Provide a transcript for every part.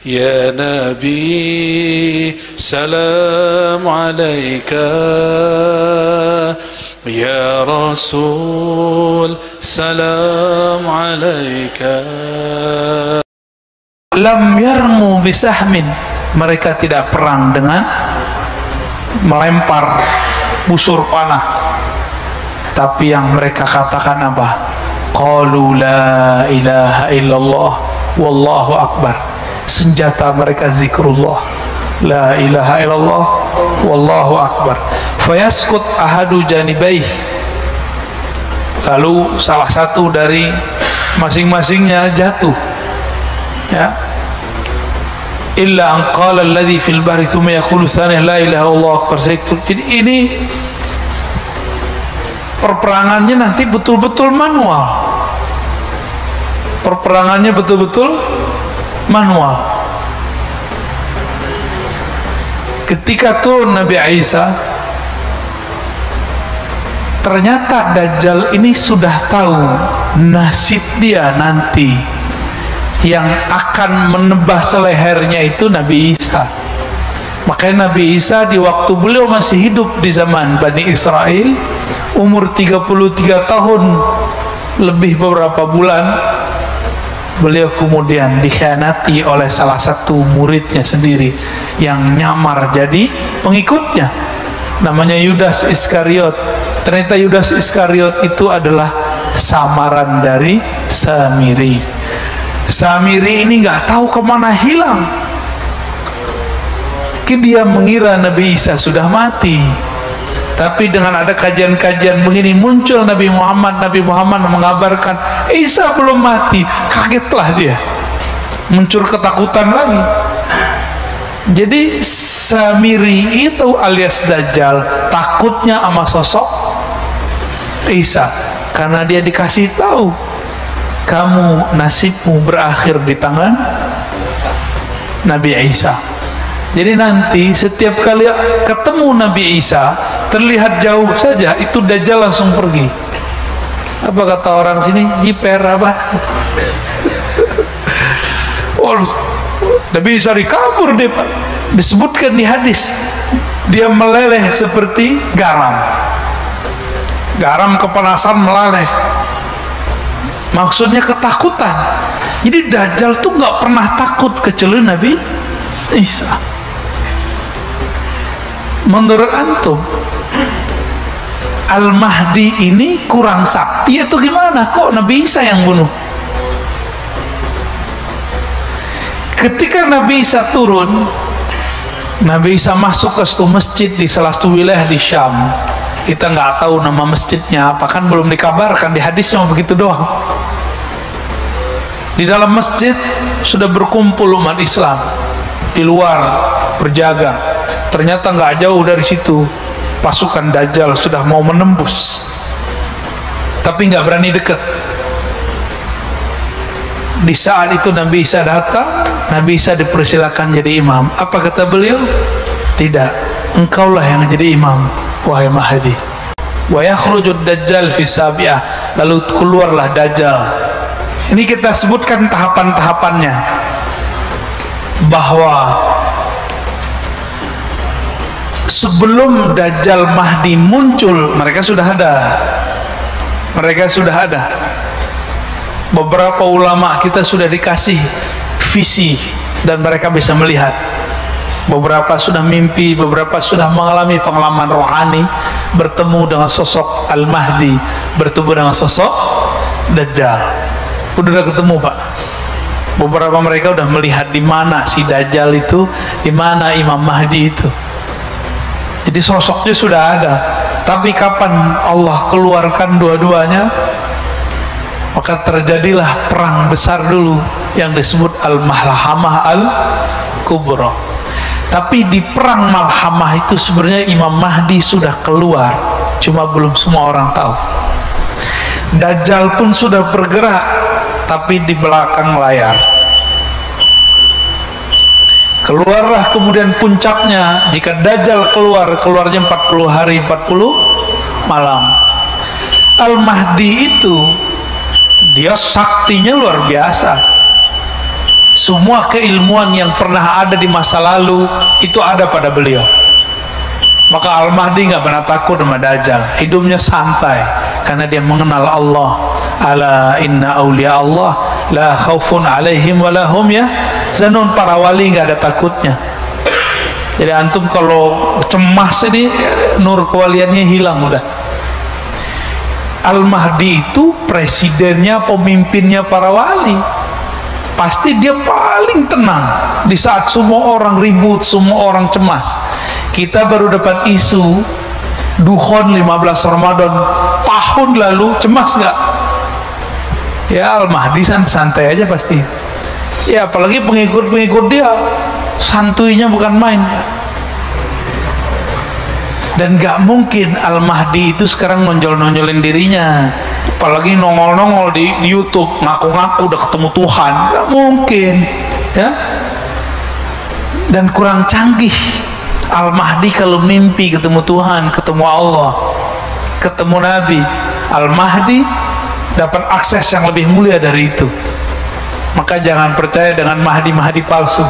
Ya Nabi, salam alaika. Ya Rasul, salam alaika. Lam yarmu bisahmin, mereka tidak perang dengan melempar busur panah, tapi yang mereka katakan apa? Qalu la ilaha illallah wallahu akbar. Senjata mereka zikrullah, la ilaha illallah wallahu akbar. Fayaskut ahadu janibaih, lalu salah satu dari masing-masingnya jatuh, ya. Illa an qala alladhi fil bahri thumma yaqulu tsani la ilaha illallah akbar. Jadi ini perperangannya nanti betul-betul manual. Perperangannya betul-betul manual. Ketika turun Nabi Isa, ternyata Dajjal ini sudah tahu nasib dia nanti. Yang akan menebas lehernya itu Nabi Isa. Makanya Nabi Isa di waktu beliau masih hidup di zaman Bani Israel, umur 33 tahun lebih beberapa bulan, beliau kemudian dikhianati oleh salah satu muridnya sendiri yang nyamar jadi pengikutnya, namanya Yudas Iskariot. Ternyata Yudas Iskariot itu adalah samaran dari Samiri. Samiri ini nggak tahu kemana hilang. Dia mengira Nabi Isa sudah mati, tapi dengan ada kajian-kajian begini muncul Nabi Muhammad mengabarkan Isa belum mati. Kagetlah dia, muncul ketakutan lagi. Jadi Samiri itu alias Dajjal takutnya sama sosok Isa, karena dia dikasih tahu, kamu nasibmu berakhir di tangan Nabi Isa. Jadi nanti setiap kali ketemu Nabi Isa, terlihat jauh saja itu Dajjal langsung pergi. Apa kata orang sini? Jiper apa? Oh, Nabi Isa dikabur dia, Pak. Disebutkan di hadis, dia meleleh seperti garam. Garam kepanasan meleleh. Maksudnya ketakutan. Jadi Dajjal tuh nggak pernah takut kecuali Nabi Isa. Menurut antum, Al-Mahdi ini kurang sakti atau gimana? Kok Nabi Isa yang bunuh? Ketika Nabi Isa turun, Nabi Isa masuk ke satu masjid di salah satu wilayah di Syam. Kita nggak tahu nama masjidnya apa, kan belum dikabarkan, di hadis cuma begitu doang. Di dalam masjid sudah berkumpul umat Islam, di luar berjaga. Ternyata nggak jauh dari situ pasukan Dajjal sudah mau menembus, tapi nggak berani dekat. Di saat itu Nabi Isa datang, Nabi Isa dipersilakan jadi imam. Apa kata beliau? Tidak, engkaulah yang jadi imam, wahai Mahdi. Wa yakhrujud Dajjal fi sabi'ah, lalu keluarlah Dajjal. Ini kita sebutkan tahapan-tahapannya, bahwa sebelum Dajjal Mahdi muncul, mereka sudah ada. Beberapa ulama kita sudah dikasih visi dan mereka bisa melihat. Beberapa sudah mimpi, beberapa sudah mengalami pengalaman rohani, bertemu dengan sosok Al-Mahdi, bertemu dengan sosok Dajjal. Udah ketemu, Pak. Beberapa mereka udah melihat di mana si Dajjal itu, di mana Imam Mahdi itu. Jadi sosoknya sudah ada, tapi kapan Allah keluarkan dua-duanya, maka terjadilah perang besar dulu yang disebut Al-Malhamah Al-Kubra. Tapi di perang Malhamah itu sebenarnya Imam Mahdi sudah keluar, cuma belum semua orang tahu. Dajjal pun sudah bergerak, tapi di belakang layar. Keluarlah kemudian puncaknya, jika Dajjal keluarnya 40 hari 40 malam. Al-Mahdi itu dia saktinya luar biasa. Semua keilmuan yang pernah ada di masa lalu itu ada pada beliau. Maka Al-Mahdi nggak pernah takut sama Dajjal, hidupnya santai karena dia mengenal Allah. Ala inna awliya Allah la khaufun alaihim wa lahum yahzanun. Para wali nggak ada takutnya. Jadi antum kalau cemas ini nur kewaliannya hilang udah. Al-Mahdi itu presidennya, pemimpinnya para wali. Pasti dia paling tenang di saat semua orang ribut, semua orang cemas. Kita baru dapat isu Dukhon 15 Ramadan tahun lalu, cemas nggak? Ya Al-Mahdi santai aja pasti. Ya apalagi pengikut-pengikut dia, santuinya bukan main. Dan gak mungkin Al-Mahdi itu sekarang nonjol-nonjolin dirinya, apalagi nongol-nongol di YouTube ngaku-ngaku udah ketemu Tuhan. Gak mungkin ya. Dan kurang canggih Al-Mahdi kalau mimpi ketemu Tuhan, ketemu Allah, ketemu Nabi. Al-Mahdi dapat akses yang lebih mulia dari itu. Maka jangan percaya dengan Mahdi-Mahdi palsu,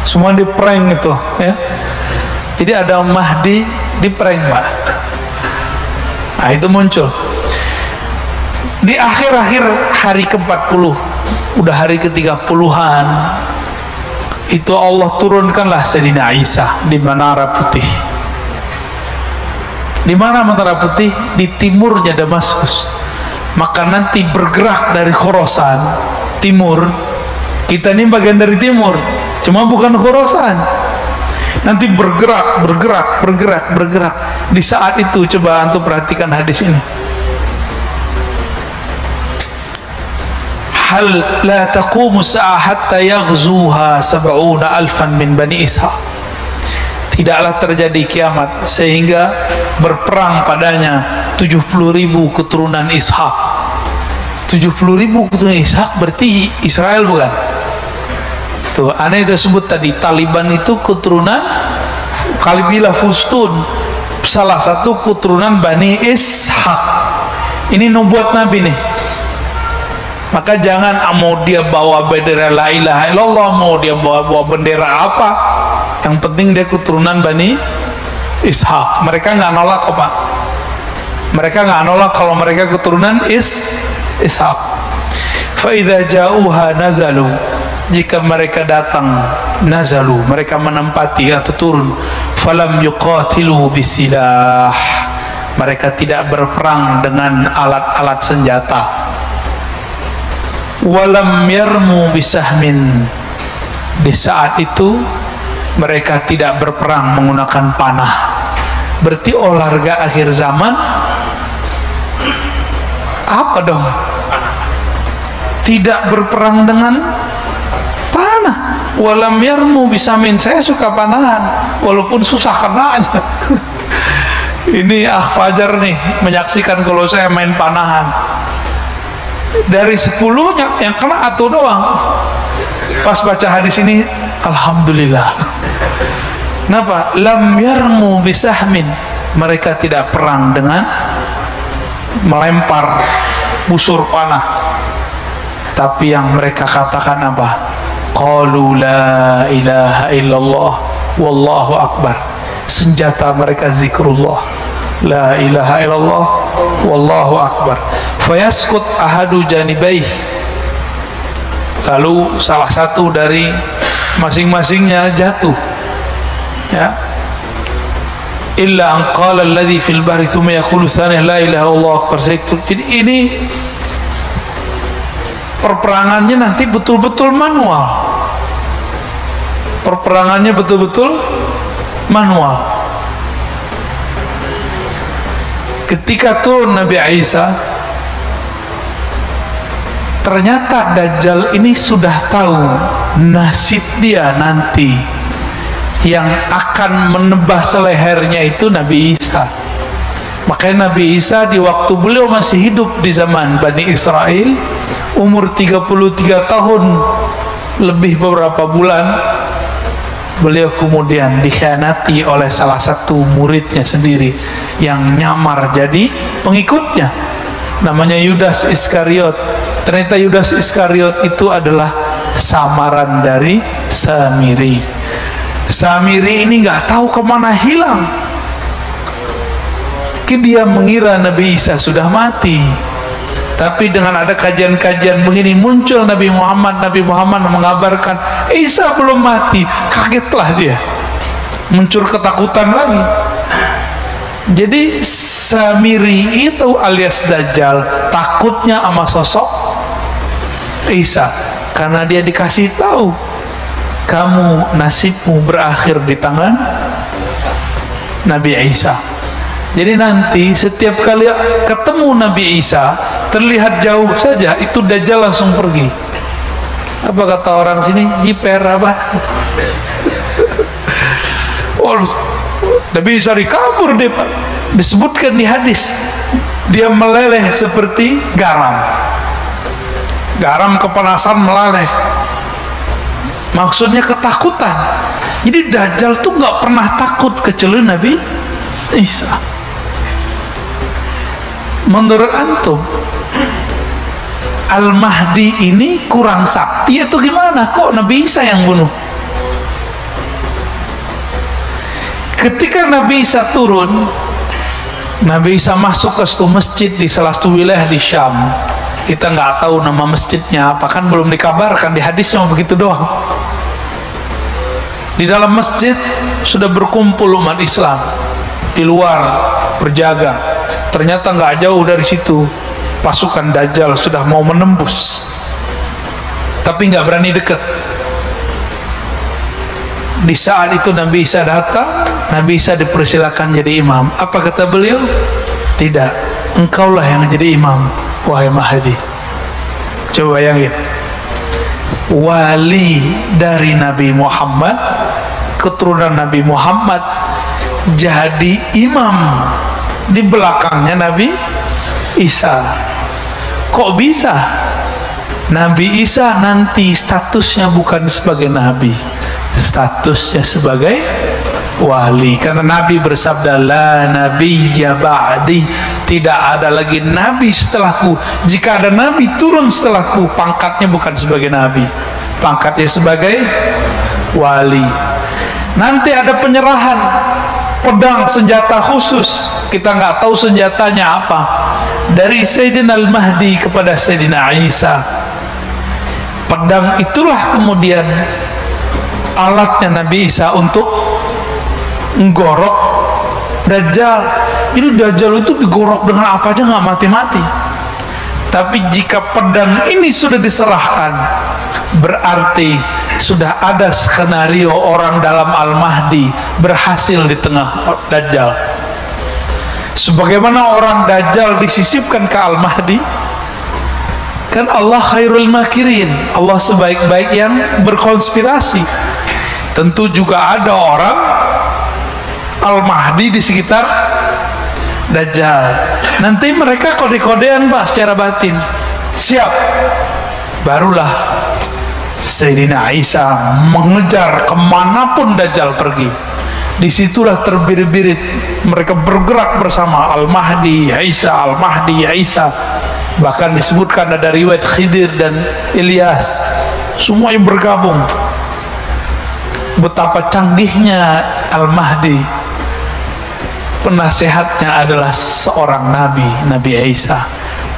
semua di prank itu ya. Jadi ada Mahdi di prank, Pak. Nah itu muncul di akhir-akhir hari ke-40, udah hari ke-30-an, itu Allah turunkanlah Sayyidina Isa di Menara Putih. Di mana Menara Putih? Di timurnya Damaskus. Maka nanti bergerak dari Khorasan timur, kita ini bagian dari timur, cuma bukan Khorasan. Nanti bergerak. Di saat itu coba antum perhatikan hadis ini. Hal la taqumu sa'ah hatta yaghzuha 70,000 min Bani Ishaq. Tidaklah terjadi kiamat sehingga berperang padanya 70.000 keturunan Ishaq. 70.000 keturunan Ishaq berarti Israel bukan? Tuh, aneh udah sebut tadi, Taliban itu keturunan Kalibila Fustun, salah satu keturunan Bani Ishaq. Ini nubuat Nabi nih. Maka jangan mau dia bawa bendera la ilaha illallah, mau dia bawa bendera apa, yang penting dia keturunan Bani Ishaq. Mereka nggak nolak apa? Mereka nggak nolak kalau mereka keturunan Ishaq. Fa idza ja'uha nazalu, jika mereka datang, nazalu, mereka menempati atau turun, falam yuqatilu bisilah, mereka tidak berperang dengan alat-alat senjata, walam yarmu bisahmin, di saat itu mereka tidak berperang menggunakan panah. Berarti olahraga akhir zaman apa dong? Tidak berperang dengan panah. Walam yarmu bisamin, saya suka panahan walaupun susah kenanya. Ini Fajar nih menyaksikan kalau saya main panahan, dari 10 yang kena atau doang. Pas baca hadis ini alhamdulillah. Kenapa? Lam yarmu bisahmin, mereka tidak perang dengan melempar busur panah, tapi yang mereka katakan apa? Qalu la ilaha illallah wallahu akbar. Senjata mereka zikrullah, la ilaha illallah wallahu akbar. Fayaskut ahadu janibaih, lalu salah satu dari masing-masingnya jatuh ya. Illa an qala alladhi fil bahri thumma yaqulu tsanih la ilaha illallah akbar. Jadi ini perperangannya nanti betul-betul manual. Perperangannya betul-betul manual. Ketika turun Nabi Isa, ternyata Dajjal ini sudah tahu nasib dia nanti. Yang akan menebas lehernya itu Nabi Isa. Makanya Nabi Isa di waktu beliau masih hidup di zaman Bani Israel, umur 33 tahun lebih beberapa bulan, beliau kemudian dikhianati oleh salah satu muridnya sendiri yang nyamar jadi pengikutnya, namanya Yudas Iskariot. Ternyata Yudas Iskariot itu adalah samaran dari Samiri. Samiri ini nggak tahu kemana hilang. Dia mengira Nabi Isa sudah mati. Tapi dengan ada kajian-kajian begini, muncul Nabi Muhammad mengabarkan Isa belum mati. Kagetlah dia, muncul ketakutan lagi. Jadi Samiri itu alias Dajjal takutnya sama sosok Isa, karena dia dikasih tahu, kamu nasibmu berakhir di tangan Nabi Isa. Jadi nanti setiap kali ketemu Nabi Isa, terlihat jauh saja, itu Dajjal langsung pergi. Apa kata orang sini? Jiper apa? Oh, Nabi Isa dikabur deh Pak. Disebutkan di hadis, dia meleleh seperti garam. Garam kepanasan meleleh. Maksudnya ketakutan. Jadi Dajjal tuh nggak pernah takut kecuali Nabi Isa. Menurut antum, Al-Mahdi ini kurang sakti atau gimana? Kok Nabi Isa yang bunuh? Ketika Nabi Isa turun, Nabi Isa masuk ke satu masjid di salah satu wilayah di Syam. Kita nggak tahu nama masjidnya apa, kan belum dikabarkan, di hadisnya begitu doang. Di dalam masjid sudah berkumpul umat Islam, di luar berjaga. Ternyata nggak jauh dari situ pasukan Dajjal sudah mau menembus, tapi nggak berani dekat. Di saat itu Nabi Isa datang. Nabi Isa dipersilakan jadi imam. Apa kata beliau? Tidak, engkaulah yang jadi imam, wahai Mahdi. Coba bayangin, wali dari Nabi Muhammad, keturunan Nabi Muhammad, jadi imam di belakangnya Nabi Isa. Kok bisa? Nabi Isa nanti statusnya bukan sebagai nabi, statusnya sebagai wali, karena Nabi bersabda, la nabiyya ba'di, tidak ada lagi nabi setelahku. Jika ada nabi turun setelahku, pangkatnya bukan sebagai nabi, pangkatnya sebagai wali. Nanti ada penyerahan pedang senjata khusus, kita nggak tahu senjatanya apa, dari Sayyidina Al-Mahdi kepada Sayyidina Isa. Pedang itulah kemudian alatnya Nabi Isa untuk menggorok Dajjal. Jadi Dajjal itu digorok dengan apa aja nggak mati-mati. Tapi jika pedang ini sudah diserahkan, berarti sudah ada skenario orang dalam Al-Mahdi berhasil di tengah Dajjal. Sebagaimana orang Dajjal disisipkan ke Al-Mahdi, kan Allah khairul makirin, Allah sebaik-baik yang berkonspirasi. Tentu juga ada orang Al-Mahdi di sekitar Dajjal. Nanti mereka kode-kodean Pak secara batin. Siap. Barulah Sayyidina Isa mengejar kemanapun Dajjal pergi. Disitulah terbirit-birit mereka bergerak bersama, Al-Mahdi Isa, Al-Mahdi Isa. Bahkan disebutkan ada riwayat Khidir dan Ilyas, semua yang bergabung. Betapa canggihnya Al-Mahdi. Penasehatnya adalah seorang nabi, Nabi Isa.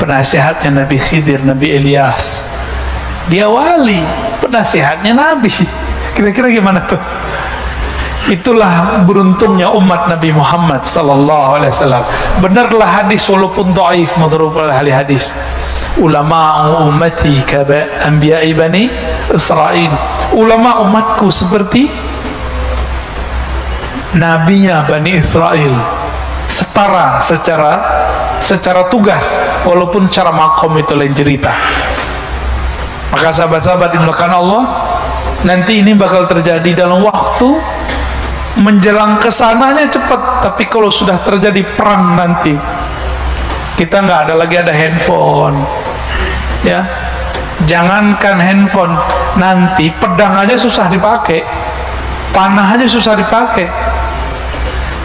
Penasehatnya Nabi Khidir, Nabi Ilyas. Dia wali, penasehatnya nabi. Kira-kira gimana tuh? Itulah beruntungnya umat Nabi Muhammad sallallahu alaihi wasallam. Benarlah hadis walaupun dhaif menurut ahli hadis. Ulama ummati ka anbiya'i bani Israil. Ulama umatku seperti nabinya Bani Israel, setara secara tugas, walaupun secara makom itu lain cerita. Maka sahabat-sahabat dimulakan Allah, nanti ini bakal terjadi dalam waktu menjelang kesananya cepat. Tapi kalau sudah terjadi perang nanti, kita nggak ada lagi ada handphone, ya. Jangankan handphone, nanti pedang aja susah dipakai, panah aja susah dipakai.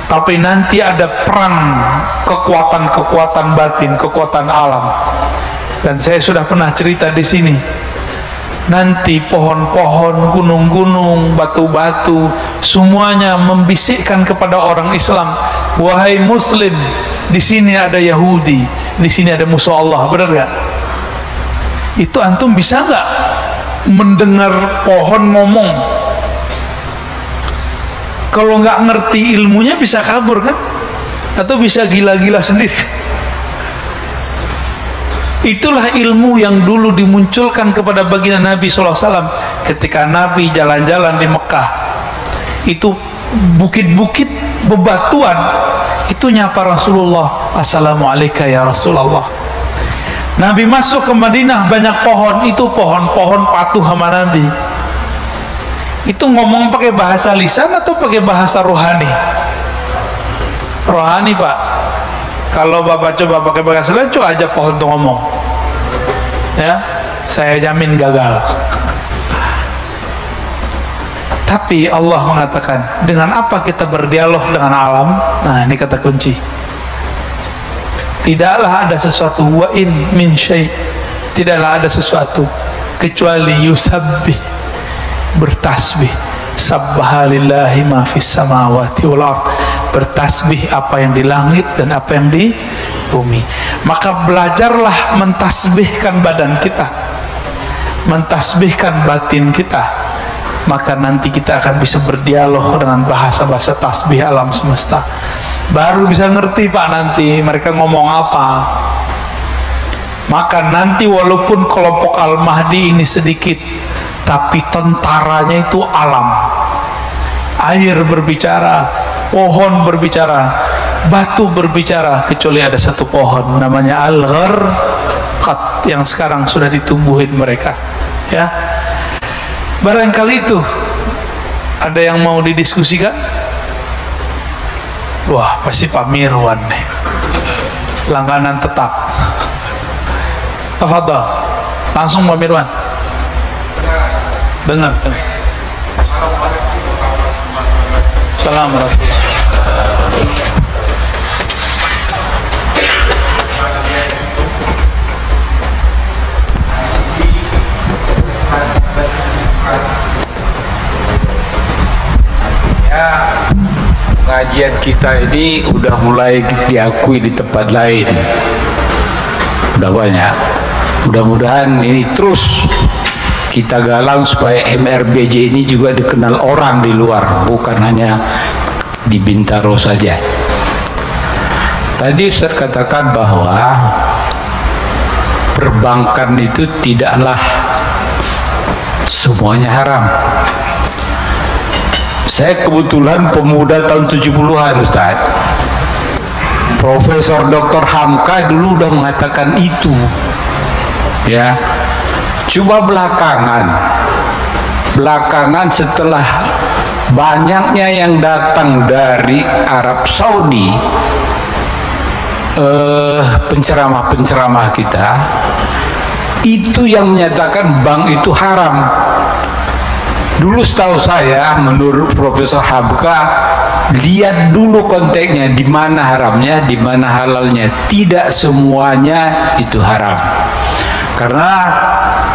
Tapi nanti ada perang kekuatan batin, kekuatan alam. Dan saya sudah pernah cerita di sini, nanti pohon-pohon, gunung-gunung, batu-batu semuanya membisikkan kepada orang Islam, wahai Muslim, di sini ada Yahudi, di sini ada musuh Allah. Benar gak? Itu antum bisa gak mendengar pohon ngomong? Kalau nggak ngerti ilmunya bisa kabur kan? Atau bisa gila-gila sendiri. Itulah ilmu yang dulu dimunculkan kepada baginda Nabi SAW ketika Nabi jalan-jalan di Mekah. Itu bukit-bukit bebatuan, itu nyapa Rasulullah, assalamualaikum ya Rasulullah. Nabi masuk ke Madinah, banyak pohon, itu pohon-pohon patuh sama Nabi. Itu ngomong pakai bahasa lisan atau pakai bahasa rohani? Rohani, Pak. Kalau Bapak coba pakai bahasa lisan, coba aja pohon tuh ngomong, ya, saya jamin gagal. Tapi Allah mengatakan, dengan apa kita berdialog dengan alam? Nah, ini kata kunci. Tidaklah ada sesuatu, wa in min syai', tidaklah ada sesuatu kecuali yusabbih, bertasbih. Sabbahalillahi ma fis samawati wal ard, bertasbih apa yang di langit dan apa yang di bumi. Maka belajarlah mentasbihkan badan kita, mentasbihkan batin kita, maka nanti kita akan bisa berdialog dengan bahasa-bahasa tasbih alam semesta. Baru bisa ngerti, Pak, nanti mereka ngomong apa. Maka nanti walaupun kelompok Al-Mahdi ini sedikit, tapi tentaranya itu alam. Air berbicara, pohon berbicara, batu berbicara, kecuali ada satu pohon namanya Al-Gharqad yang sekarang sudah ditumbuhin mereka, ya. Barangkali itu ada yang mau didiskusikan. Wah, pasti Pak Mirwan nih, langganan tetap. Tafadhal, langsung Pak Mirwan. Dengar. Assalamualaikum. Ya, pengajian kita ini udah mulai diakui di tempat lain. Udah banyak. Mudah-mudahan ini terus kita galang supaya MRBJ ini juga dikenal orang di luar, bukan hanya di Bintaro saja. Tadi Ustaz katakan bahwa perbankan itu tidaklah semuanya haram. Saya kebetulan pemuda tahun 70-an, Ustaz. Profesor Dr. Hamka dulu udah mengatakan itu, ya. Cuma belakangan setelah banyaknya yang datang dari Arab Saudi, penceramah-penceramah kita itu yang menyatakan bank itu haram. Dulu setahu saya, menurut Profesor Hamka, lihat dulu konteksnya, di mana haramnya, di mana halalnya. Tidak semuanya itu haram. Karena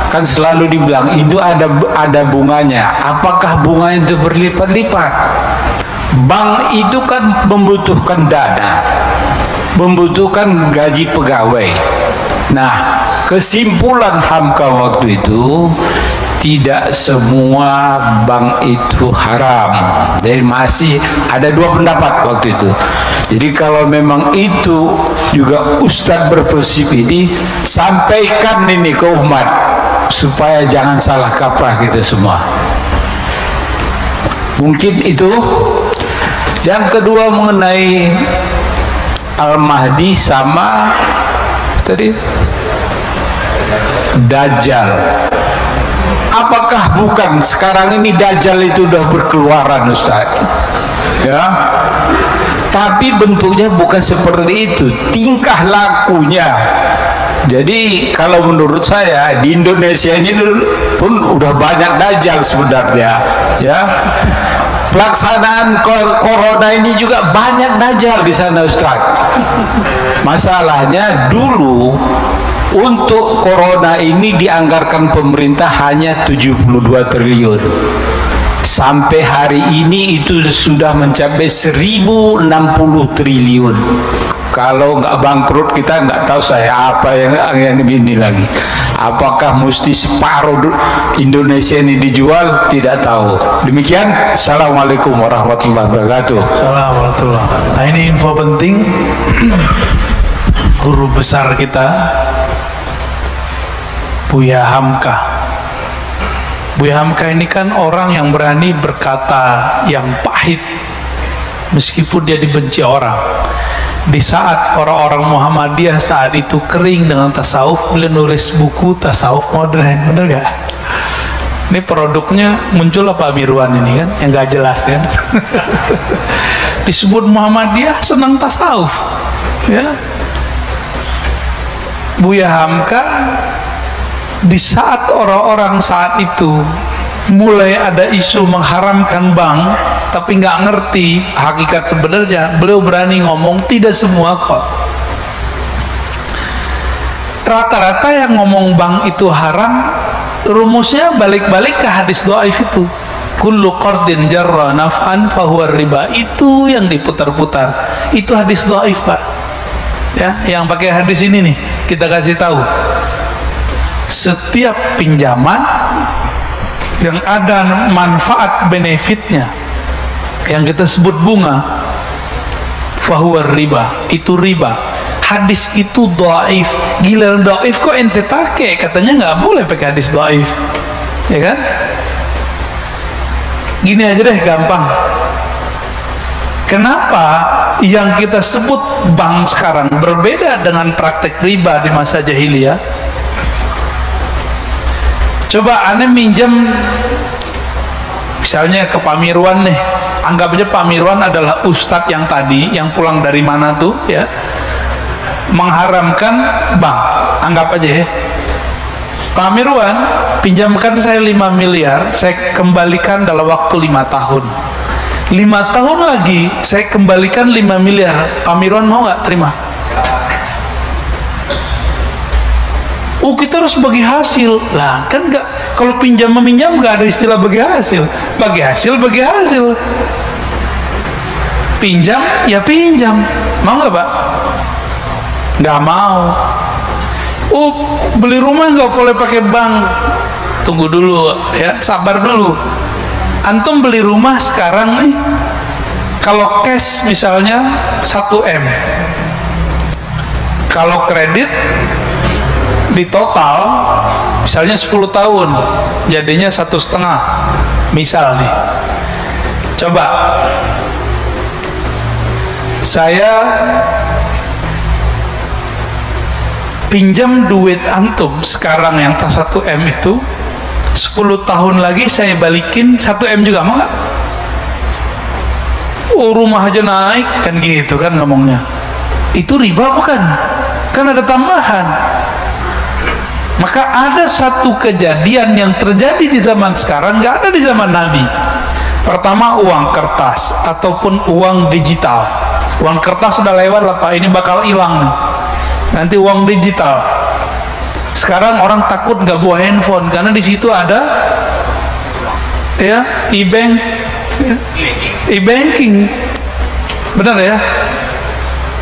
kan selalu dibilang itu ada bunganya. Apakah bunganya itu berlipat-lipat? Bank itu kan membutuhkan dana, membutuhkan gaji pegawai. Nah, kesimpulan Hamka waktu itu, tidak semua bank itu haram. Jadi masih ada dua pendapat waktu itu. Jadi kalau memang itu juga Ustadz berprinsip ini, sampaikan ini ke umat supaya jangan salah kaprah kita semua. Mungkin itu. Yang kedua mengenai Al-Mahdi sama tadi Dajjal. Apakah bukan sekarang ini Dajjal itu udah berkeluaran, Ustaz? Ya. Tapi bentuknya bukan seperti itu, tingkah lakunya. Jadi kalau menurut saya di Indonesia ini pun udah banyak Dajjal sebenarnya, ya. Pelaksanaan corona ini juga banyak Dajjal di sana, Ustaz. Masalahnya dulu Untuk corona ini dianggarkan pemerintah hanya 72 triliun. Sampai hari ini itu sudah mencapai 1060 triliun. Kalau nggak bangkrut kita nggak tahu saya apa yang ini lagi. Apakah mesti separuh Indonesia ini dijual? Tidak tahu. Demikian. Assalamualaikum warahmatullahi wabarakatuh. Assalamualaikum. Nah, ini info penting. Guru besar kita Buya Hamka. Buya Hamka ini kan orang yang berani berkata yang pahit meskipun dia dibenci orang. Di saat orang-orang Muhammadiyah saat itu kering dengan tasawuf, beliau nulis buku tasawuf modern, bener gak? Ini produknya muncul apa Mirwan ini kan, yang gak jelas kan? Disebut Muhammadiyah senang tasawuf, ya. Buya Hamka di saat orang-orang saat itu mulai ada isu mengharamkan bank, tapi nggak ngerti hakikat sebenarnya, beliau berani ngomong tidak semua kok. Rata-rata yang ngomong bank itu haram, rumusnya balik-balik ke hadis dhaif itu. Kullu qardin jarra naf'an fahuwa riba. Itu yang diputar-putar. Itu hadis dhaif, Pak. Ya, yang pakai hadis ini nih kita kasih tahu. Setiap pinjaman yang ada manfaat benefitnya yang kita sebut bunga, fahuwa riba, itu riba. Hadis itu dhaif. Giliran dhaif kok ente pakai, katanya nggak boleh pakai hadis dhaif, ya kan? Gini aja deh, gampang. Kenapa yang kita sebut bank sekarang berbeda dengan praktek riba di masa jahiliyah? Coba aneh minjem misalnya ke Pak Mirwan nih, anggap aja Pak Mirwan adalah ustadz yang tadi yang pulang dari mana tuh ya, mengharamkan bank, anggap aja ya. Pak Mirwan, pinjamkan saya 5 miliar, saya kembalikan dalam waktu 5 tahun. 5 tahun lagi saya kembalikan 5 miliar. Pak Mirwan mau nggak terima? Oh, kita harus bagi hasil lah, kan nggak. Kalau pinjam meminjam nggak ada istilah bagi hasil. Bagi hasil, bagi hasil. Pinjam ya pinjam, mau nggak Pak? Nggak mau. Oh, beli rumah nggak boleh pakai bank. Tunggu dulu ya, sabar dulu. Antum beli rumah sekarang nih, kalau cash misalnya 1 M, kalau kredit di total misalnya 10 tahun jadinya 1,5 misal nih. Coba saya pinjam duit antum sekarang yang 1 M itu, 10 tahun lagi saya balikin 1 M juga, mau nggak? Oh, rumah aja naik kan, gitu kan ngomongnya. Itu riba bukan? Kan ada tambahan. Maka ada satu kejadian yang terjadi di zaman sekarang, nggak ada di zaman Nabi. Pertama, uang kertas ataupun uang digital. Uang kertas sudah lewat lah Pak, ini bakal hilang nih. Nanti uang digital. Sekarang orang takut nggak bawa handphone karena di situ ada ya e-bank, e-banking. Benar ya?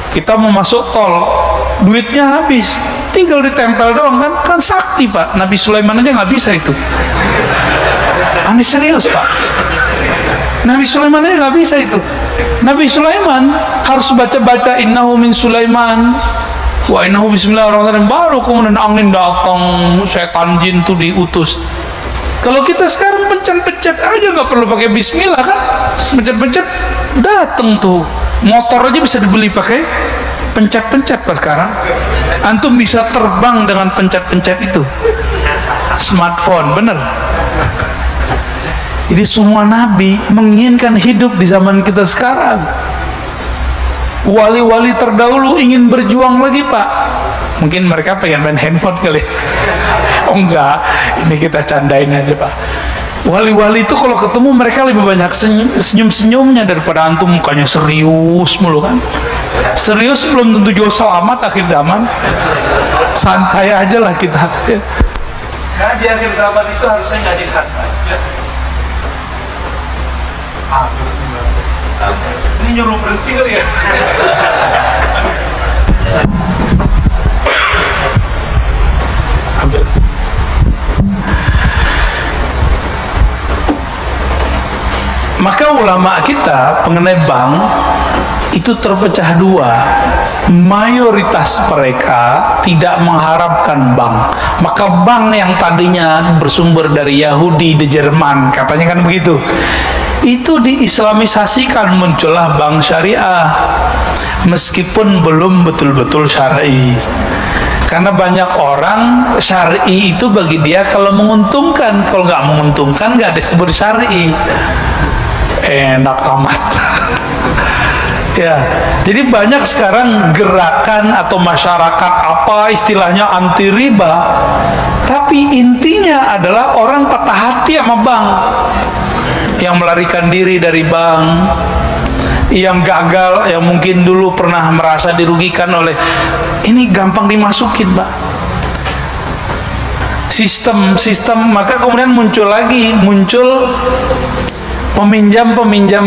Kita mau masuk tol, duitnya habis, tinggal ditempel doang kan? Kan sakti Pak. Nabi Sulaiman aja nggak bisa itu. Aneh serius Pak. Nabi Sulaiman aja nggak bisa itu. Nabi Sulaiman harus baca-baca innahu min Sulaiman wa innahu bismillahirrahmanirrahim, baru kemudian angin datang, setan jin tuh diutus. Kalau kita sekarang pencet-pencet aja nggak perlu pakai bismillah kan, pencet-pencet datang tuh. Motor aja bisa dibeli pakai pencet-pencet Pak sekarang. Antum bisa terbang dengan pencet-pencet itu. Smartphone, bener. Jadi semua nabi menginginkan hidup di zaman kita sekarang. Wali-wali terdahulu ingin berjuang lagi Pak. Mungkin mereka pengen main handphone kali. Oh enggak, ini kita candain aja Pak. Wali-wali itu kalau ketemu mereka lebih banyak senyum-senyumnya daripada antum mukanya serius mulu kan. Serius belum tentu juga selamat akhir zaman. Santai aja lah kita. Nah, di akhir zaman itu harusnya ngaji santai. Ini nyuruh berhenti kali ya. Ambil. Maka ulama kita mengenai bank itu terpecah dua. Mayoritas mereka tidak mengharapkan bank. Maka bank yang tadinya bersumber dari Yahudi di Jerman, katanya kan begitu, itu diislamisasikan, muncullah bank syariah meskipun belum betul-betul syar'i. Karena banyak orang syar'i itu bagi dia kalau menguntungkan, kalau nggak menguntungkan nggak disebut syar'i. Enak amat. Ya, jadi banyak sekarang gerakan atau masyarakat apa istilahnya anti riba, tapi intinya adalah orang patah hati sama bank, yang melarikan diri dari bank, yang gagal, yang mungkin dulu pernah merasa dirugikan oleh ini, gampang dimasukin Pak sistem, maka kemudian muncul peminjam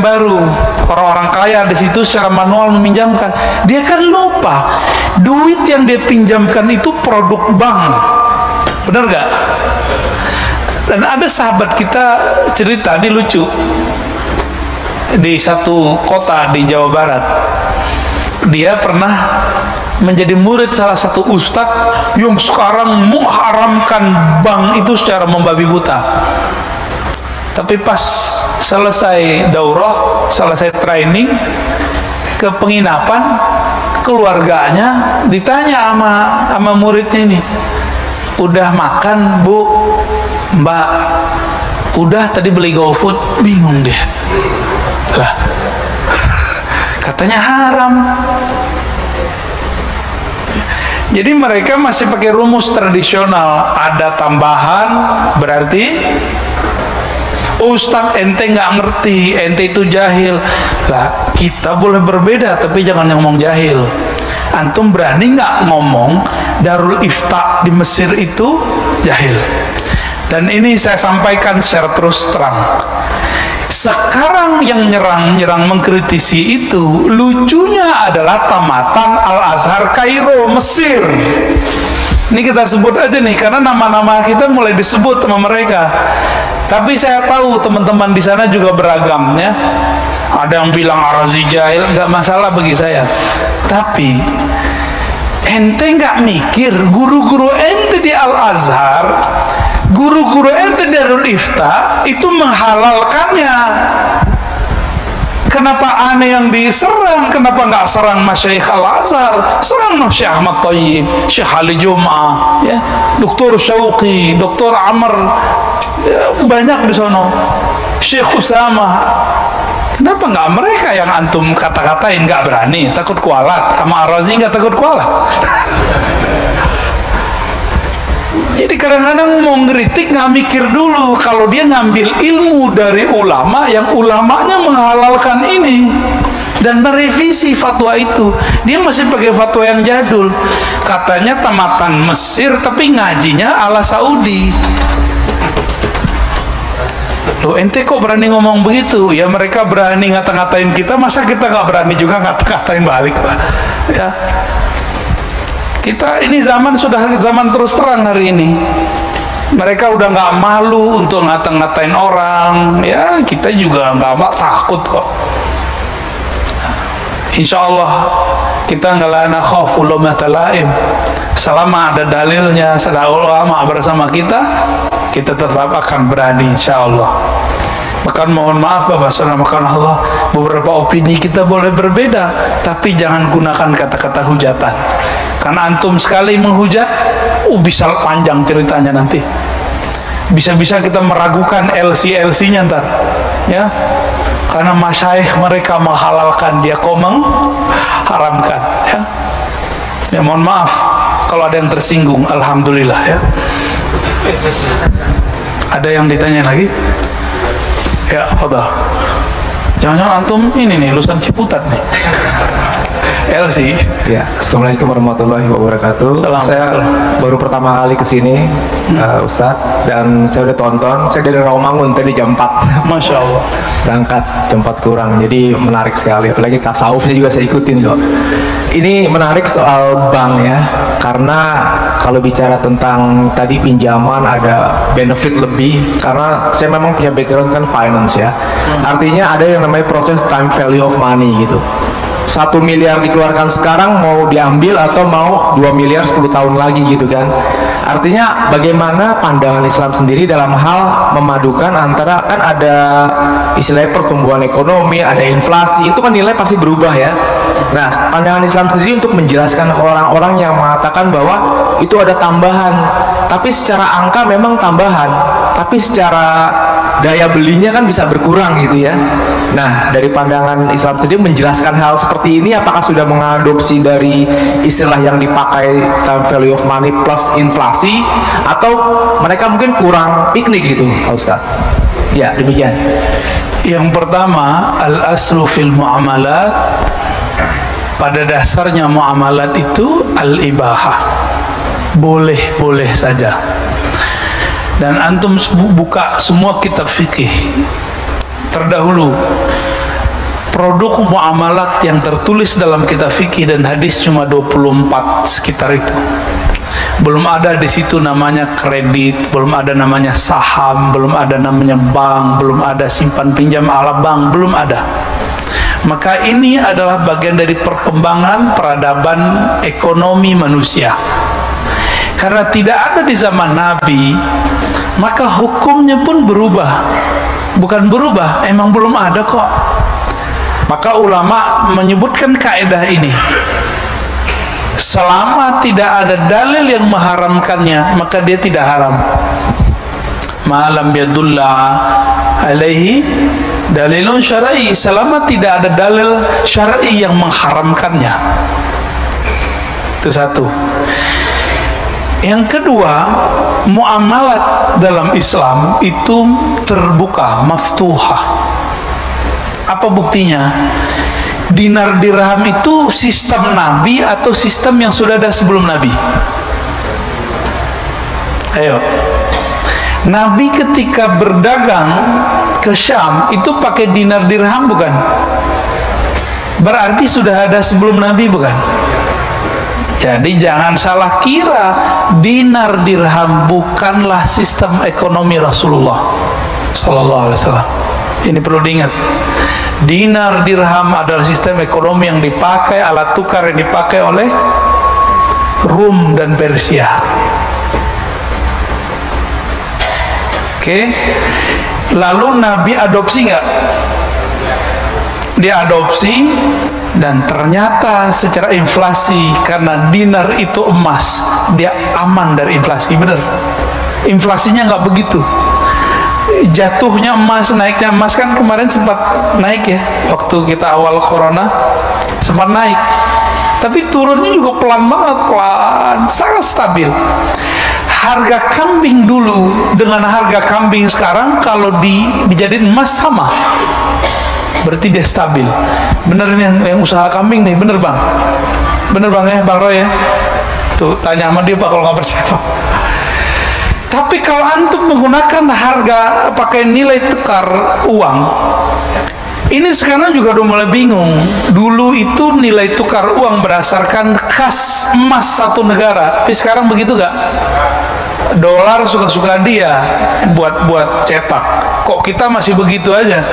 baru, orang-orang kaya di situ secara manual meminjamkan. Dia kan lupa duit yang dia pinjamkan itu produk bank, benar gak? Dan ada sahabat kita cerita, ini lucu, di satu kota di Jawa Barat, dia pernah menjadi murid salah satu ustadz yang sekarang mengharamkan bank itu secara membabi buta. Tapi pas selesai daurah, selesai training, ke penginapan, keluarganya ditanya sama muridnya ini, udah makan Bu? Mbak, udah, tadi beli GoFood. Bingung deh lah, katanya haram. Jadi mereka masih pakai rumus tradisional, ada tambahan berarti Ustaz ente nggak ngerti, ente itu jahil. Lah, kita boleh berbeda tapi jangan ngomong jahil. Antum berani nggak ngomong Darul Ifta di Mesir itu jahil? Dan ini saya sampaikan secara terus terang. Sekarang yang nyerang mengkritisi itu, lucunya adalah tamatan Al-Azhar Kairo, Mesir. Ini kita sebut aja nih, karena nama-nama kita mulai disebut sama mereka. Tapi saya tahu teman-teman di sana juga beragam ya. Ada yang bilang Ar-Razi jahil, nggak masalah bagi saya. Tapi ente nggak mikir guru-guru ente di Al-Azhar, guru-guru ente di Darul Ifta itu menghalalkannya. Kenapa aneh yang diserang? Kenapa nggak serang Masyaikh Al-Azhar? Serang Syekh Ahmad Thayyib, Syekh Ali Jum'ah, ya, Dr. Syauqi, Dr. Amr, ya, banyak di sana, Syekh Usama. Kenapa nggak mereka yang antum kata-katain? Nggak berani, takut kualat. Sama Ar-Razi nggak takut kualat. Jadi kadang-kadang mau ngeritik nggak mikir dulu, kalau dia ngambil ilmu dari ulama yang ulamanya menghalalkan ini dan merevisi fatwa itu, dia masih pakai fatwa yang jadul. Katanya tamatan Mesir tapi ngajinya ala Saudi. Loh, ente kok berani ngomong begitu? Ya mereka berani ngata-ngatain kita, masa kita nggak berani juga ngata-ngatain balik, Pak? Ya. Kita ini sudah zaman terus terang hari ini. Mereka udah nggak malu untuk ngata-ngatain orang. Ya kita juga nggak takut kok. Insya Allah kita nggak lana khawfu lawmata laim. Selama ada dalilnya, ada ulama bersama kita tetap akan berani insya Allah. Bahkan mohon maaf Bapak Saudara Allah, beberapa opini kita boleh berbeda, tapi jangan gunakan kata-kata hujatan. Karena antum sekali menghujat, bisa panjang ceritanya nanti. Bisa-bisa kita meragukan LC-nya ntar, ya. Karena masyaikh mereka menghalalkan, dia kok mengharamkan, ya. Ya mohon maaf kalau ada yang tersinggung, alhamdulillah ya. Ada yang ditanya lagi? Ya, fadhal. Jangan-jangan antum ini nih lulusan Ciputat nih. LC. Ya, Assalamualaikum warahmatullahi wabarakatuh. Saya baru pertama kali kesini, Ustadz, dan saya udah tonton. Saya dari Rawamangun tadi jam 4. Masya Allah. Berangkat jam 4 kurang, jadi menarik sekali. Apalagi tasawufnya juga saya ikutin kok. Ini menarik soal bank ya, karena kalau bicara tentang tadi pinjaman ada benefit lebih, karena saya memang punya background kan finance ya. Artinya ada yang namanya proses time value of money gitu. 1 miliar dikeluarkan sekarang mau diambil atau mau 2 miliar 10 tahun lagi gitu kan. Artinya bagaimana pandangan Islam sendiri dalam hal memadukan antara, kan ada istilah pertumbuhan ekonomi, ada inflasi, itu kan nilai pasti berubah ya. Nah, pandangan Islam sendiri untuk menjelaskan ke orang-orang yang mengatakan bahwa itu ada tambahan, tapi secara angka memang tambahan, tapi secara daya belinya kan bisa berkurang gitu ya. Nah, dari pandangan Islam sendiri menjelaskan hal seperti ini, apakah sudah mengadopsi dari istilah yang dipakai time value of money plus inflasi, atau mereka mungkin kurang piknik gitu, Pak Ustadz? Ya, demikian. Yang pertama, al-aslu fil muamalat, pada dasarnya muamalat itu al-ibahah, boleh-boleh saja. Dan antum buka semua kitab fikih terdahulu, produk muamalat yang tertulis dalam kitab fikih dan hadis cuma 24 sekitar itu. Belum ada di situ namanya kredit, belum ada namanya saham, belum ada namanya bank, belum ada simpan pinjam ala bank, belum ada. Maka ini adalah bagian dari perkembangan peradaban ekonomi manusia. Karena tidak ada di zaman Nabi, maka hukumnya pun berubah. Bukan berubah, emang belum ada kok. Maka ulama menyebutkan kaidah ini, selama tidak ada dalil yang mengharamkannya, maka dia tidak haram. Ma'alam yadulla alaihi dalilun syar'i, selama tidak ada dalil syar'i yang mengharamkannya. Itu satu. Yang kedua, muamalat dalam Islam itu terbuka, maftuhah. Apa buktinya? Dinar dirham itu sistem Nabi atau sistem yang sudah ada sebelum Nabi? Ayo. Nabi ketika berdagang ke Syam itu pakai dinar dirham bukan? Berarti sudah ada sebelum Nabi bukan? Jadi jangan salah kira, dinar dirham bukanlah sistem ekonomi Rasulullah Sallallahu Alaihi Wasallam. Ini perlu diingat. Dinar dirham adalah sistem ekonomi yang dipakai, alat tukar yang dipakai oleh Rum dan Persia. Oke. Lalu Nabi adopsi nggak? Dia adopsi. Dan ternyata secara inflasi, karena dinar itu emas, dia aman dari inflasi, bener. Inflasinya nggak begitu. Jatuhnya emas, naiknya emas kan kemarin sempat naik ya, waktu kita awal corona sempat naik. Tapi turunnya juga pelan banget, pelan, sangat stabil. Harga kambing dulu dengan harga kambing sekarang kalau dijadiin emas sama. Berarti dia stabil. Bener nih yang usaha kambing nih, bener bang? Bener bang ya, Bang Roy ya? Tuh tanya sama dia pak kalau nggak percaya pak. Tapi kalau antum menggunakan harga pakai nilai tukar uang, ini sekarang juga udah mulai bingung. Dulu itu nilai tukar uang berdasarkan kas emas satu negara, tapi sekarang begitu gak? Dolar suka-suka dia buat cetak. Kok kita masih begitu aja?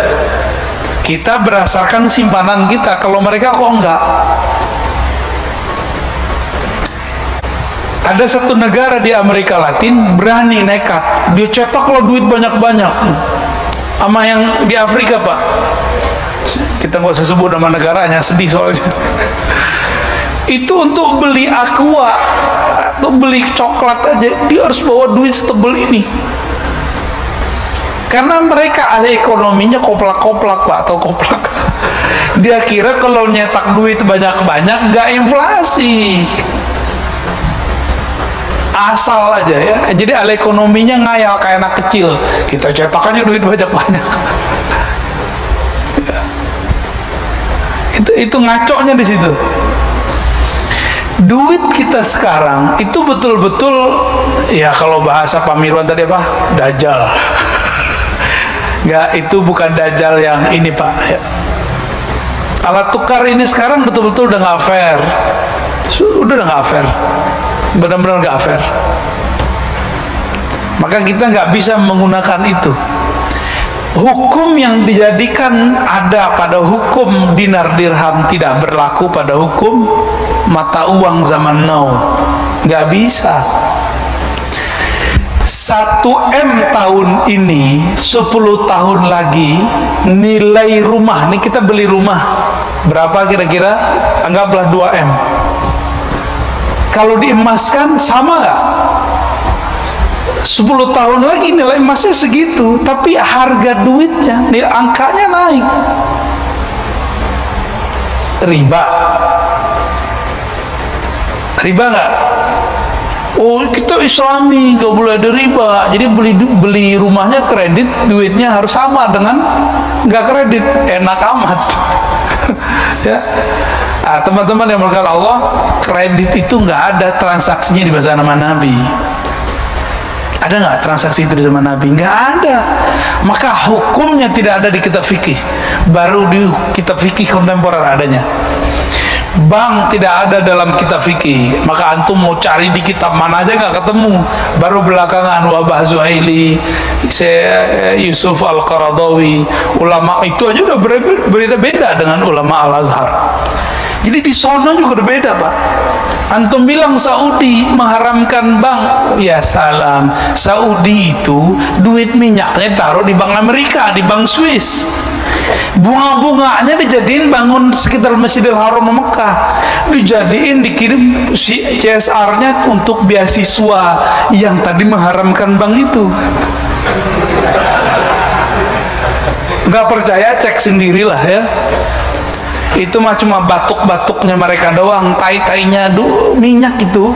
Kita berdasarkan simpanan kita, kalau mereka kok enggak. Ada satu negara di Amerika Latin berani nekat, dia cetak lo duit banyak-banyak. Sama yang di Afrika pak, kita nggak usah sebut nama negaranya, sedih soalnya. Itu untuk beli aqua, untuk beli coklat aja, dia harus bawa duit setebel ini. Karena mereka ahli ekonominya koplak-koplak pak, atau koplak. Dia kira kalau nyetak duit banyak-banyak nggak inflasi, asal aja ya. Jadi ahli ekonominya ngayal kayak anak kecil, kita cetak aja duit banyak-banyak. Itu ngaconya di situ. duit kita sekarang itu betul-betul, ya kalau bahasa Pak Mirwan tadi apa? Dajjal. Enggak, itu bukan dajjal yang ini Pak ya. Alat tukar ini sekarang betul-betul udah nggak fair. Udah nggak fair, benar-benar nggak fair. Maka kita nggak bisa menggunakan itu. Hukum yang dijadikan ada pada hukum dinar dirham tidak berlaku pada hukum mata uang zaman now. Nggak bisa. 1M tahun ini, 10 tahun lagi nilai rumah, ini kita beli rumah berapa kira-kira? Anggaplah 2M. Kalau diemaskan sama nggak? 10 tahun lagi nilai emasnya segitu, tapi harga duitnya, nilai angkanya naik. Riba nggak? Oh, kita Islami, nggak boleh ada riba. Jadi beli rumahnya kredit, duitnya harus sama dengan nggak kredit. Enak amat. Ya. Teman-teman yang melakukan Allah, kredit itu nggak ada transaksinya di bahasa nama Nabi. Ada nggak transaksi itu di zaman Nabi? Nggak ada. Maka hukumnya tidak ada di kitab fikih. Baru di kitab fikih kontemporer adanya. Bank tidak ada dalam kitab fikih. Maka antum mau cari di kitab mana aja nggak ketemu. Baru belakangan Wabah Zuhaili, Yusuf Al-Qaradawi, ulama itu aja udah berbeda-beda dengan ulama Al-Azhar. Jadi di sono juga udah beda Pak. Antum bilang Saudi mengharamkan bank, ya salam. Saudi itu duit minyaknya taruh di bank Amerika, di bank Swiss. Bunga-bunganya dijadiin bangun sekitar Masjidil Haram Mekah, dijadiin dikirim CSR-nya untuk beasiswa yang tadi mengharamkan bank itu. Nggak percaya cek sendirilah ya. Itu mah cuma batuk-batuknya mereka doang, tai-tainya minyak itu.